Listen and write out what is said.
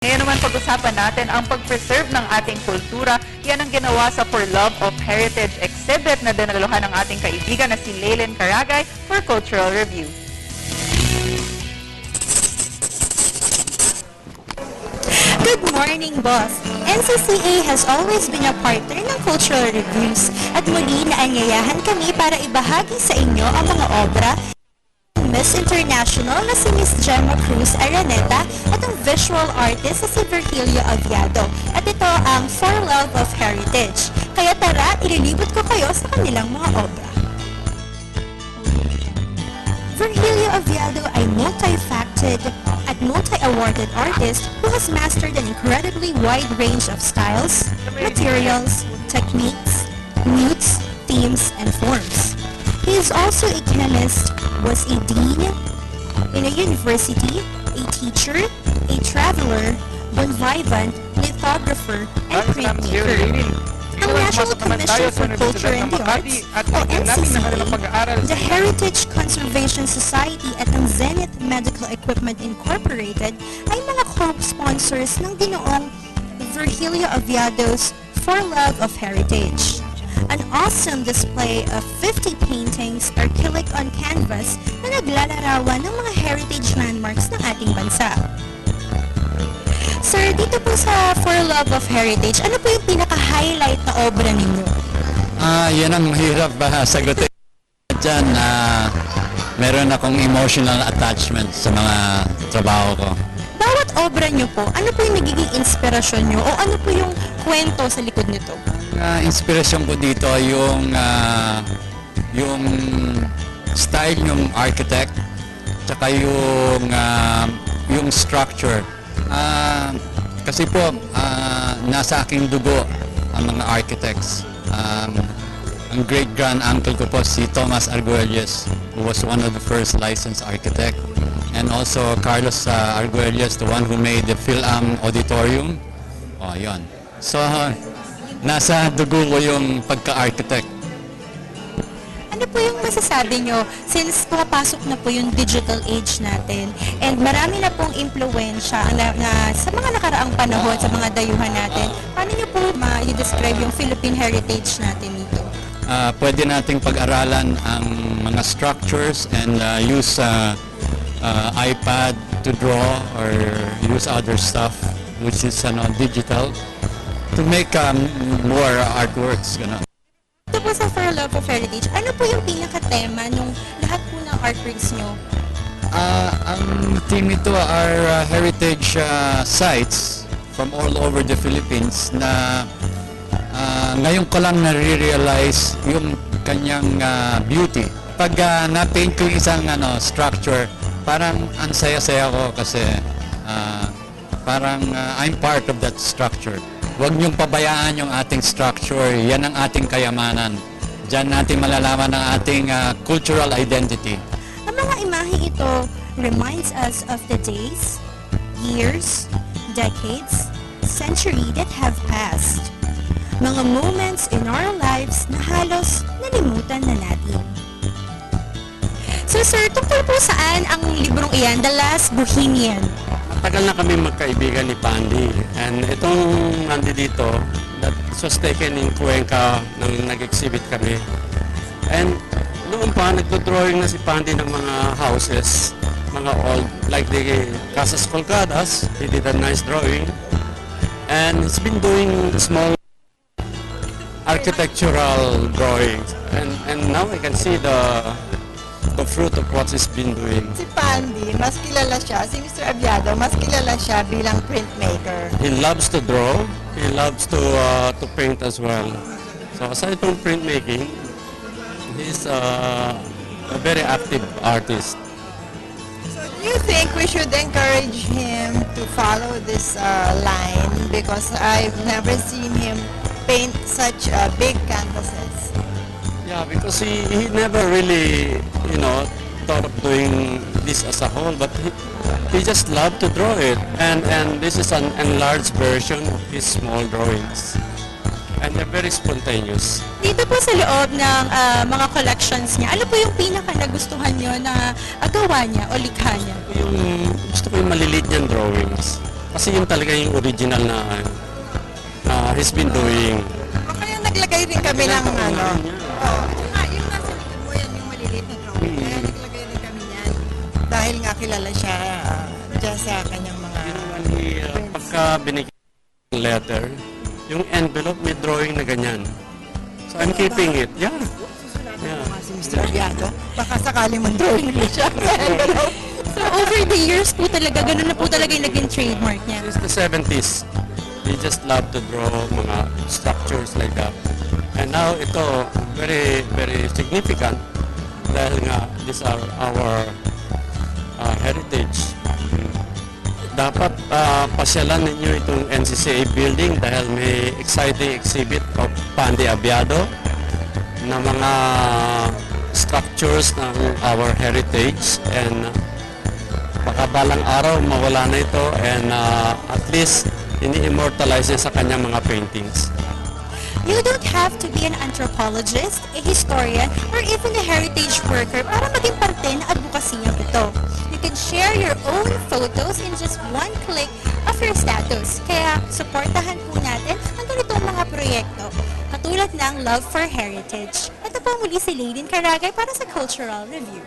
Ngayon naman pag-usapan natin ang pag-preserve ng ating kultura. Yan ang ginawa sa For Love of Heritage exhibit na dinaluhan ng ating kaibigan na si Leylen Caragay for Cultural Review. Good morning, boss! NCCA has always been a partner ng Cultural Reviews at muli naanyayahan kami para ibahagi sa inyo ang mga obra Miss International na si Miss Gemma Cruz Araneta at ang visual artist na si Virgilio Aviado. At ito ang For Love of Heritage. Kaya tara, ililibot ko kayo sa kanilang mga obra. Virgilio Aviado ay multi-faceted at multi-awarded artist who has mastered an incredibly wide range of styles, materials, techniques, mutes, themes, and forms. He is also a chemist, was a dean in a university, a teacher, a traveler, bon vivant, lithographer, and printmaker. Ang National Commission for Culture and the Arts, o NCCA, the Heritage Conservation Society at ang Zenith Medical Equipment Incorporated ay mga co-sponsors ng ginoong Virgilio Aviado's For Love of Heritage. An awesome display of 50 paintings acrylic on canvas na naglalarawan ng mga heritage landmarks ng ating bansa. Sir, dito po sa For Love of Heritage, ano po yung pinaka-highlight na obra ninyo? Yan ang mahirap sagutin. Diyan, meron akong emotional attachment sa mga trabaho ko. Bawat obra nyo po, ano po yung nagiging inspirasyon nyo o ano po yung kwento sa likod nito? Inspirasyon ko dito yung style ng architect tsaka yung structure. Kasi po nasa aking dugo ang mga architects. Ang great-grand-uncle ko po si Thomas Arguelles, who was one of the first licensed architect, and also Carlos Arguelles, the one who made the Phil-Am Auditorium. Yun. So nasa dugo ko yung pagka-architect. Ano po yung masasabi nyo since pumapasok na po yung digital age natin and marami na pong impluensya na sa mga nakaraang panahon sa mga dayuhan natin, paano nyo po ma-describe yung Philippine heritage natin dito? Pwede nating pag-aralan ang mga structures and use iPad to draw or use other stuff which is digital to make more artworks. Ganun. Ito po sa For Love of Heritage, ano po yung pinaka-tema nung lahat po ng artworks nyo? Ang theme ito are heritage sites from all over the Philippines na ngayon ko lang nare-realize yung kanyang beauty. Pag na-paint ko yung isang structure, parang ang saya-saya ko kasi parang I'm part of that structure. Huwag niyong pabayaan yung ating structure. Yan ang ating kayamanan. Diyan natin malalaman ang ating cultural identity. Ang mga imahe ito reminds us of the days, years, decades, century that have passed. Mga moments in our lives na halos nalimutan na natin. So sir, tungkol po saan ang librong iyan, The Last Bohemian? Tagal na kami magkaibigan ni Pandy. And itong nandito, that was taken in Cuenca nang nag-exhibit kami. And noon pa, nagdo-drawing na si Pandy ng mga houses, mga old, like the Casas Colgadas. He did a nice drawing. And he's been doing small architectural drawings. And now I can see the fruit of what he's been doing. Si Pandy, mas kilala siya, si Mr. Aviado, mas kilala siya bilang printmaker. He loves to draw. He loves to paint as well. So aside from printmaking, he's a very active artist. So do you think we should encourage him to follow this line? Because I've never seen him paint such big canvases. Yeah, because he never really, thought of doing this as a whole, but he just loved to draw it. And this is an enlarged version of his small drawings. And they're very spontaneous. Dito po sa loob ng mga collections niya, ano po yung pinaka nagustuhan nyo na gawa niya o likha niya? Gusto ko yung maliliit niyang drawings. Kasi yun talaga yung original na he's been doing. Kaya naglagay din kami ng ano. Oo. Yung nasa likod mo yan, yung maliliit na drawing. Kaya naglagay din kami yan. Dahil nga kilala siya dyan sa kanyang mga... Pagka binigyan ng letter, yung envelope may drawing na ganyan. So I'm keeping it. Yeah. Si Mr. Aviado. Baka sakali mag-drawing mo siya sa envelope. So over the years po talaga, ganun na po talaga yung naging trademark niya. Since the 70s, they just love to draw mga structures like that. And now ito, very, very significant dahil nga these are our heritage. Dapat pasyalan ninyo itong NCCA building dahil may exciting exhibit of Pandy Abiado na mga structures ng our heritage, and baka balang araw mawala na ito, and at least ini-immortalize niya sa kanyang mga paintings. You don't have to be an anthropologist, a historian, or even a heritage worker para maging parte ng advokasiyang ito. You can share your own photos in just one click of your status. Kaya supportahan po natin ang ganitong mga proyekto, katulad ng Love for Heritage. Ito po muli si Laylin Caragay para sa Cultural Review.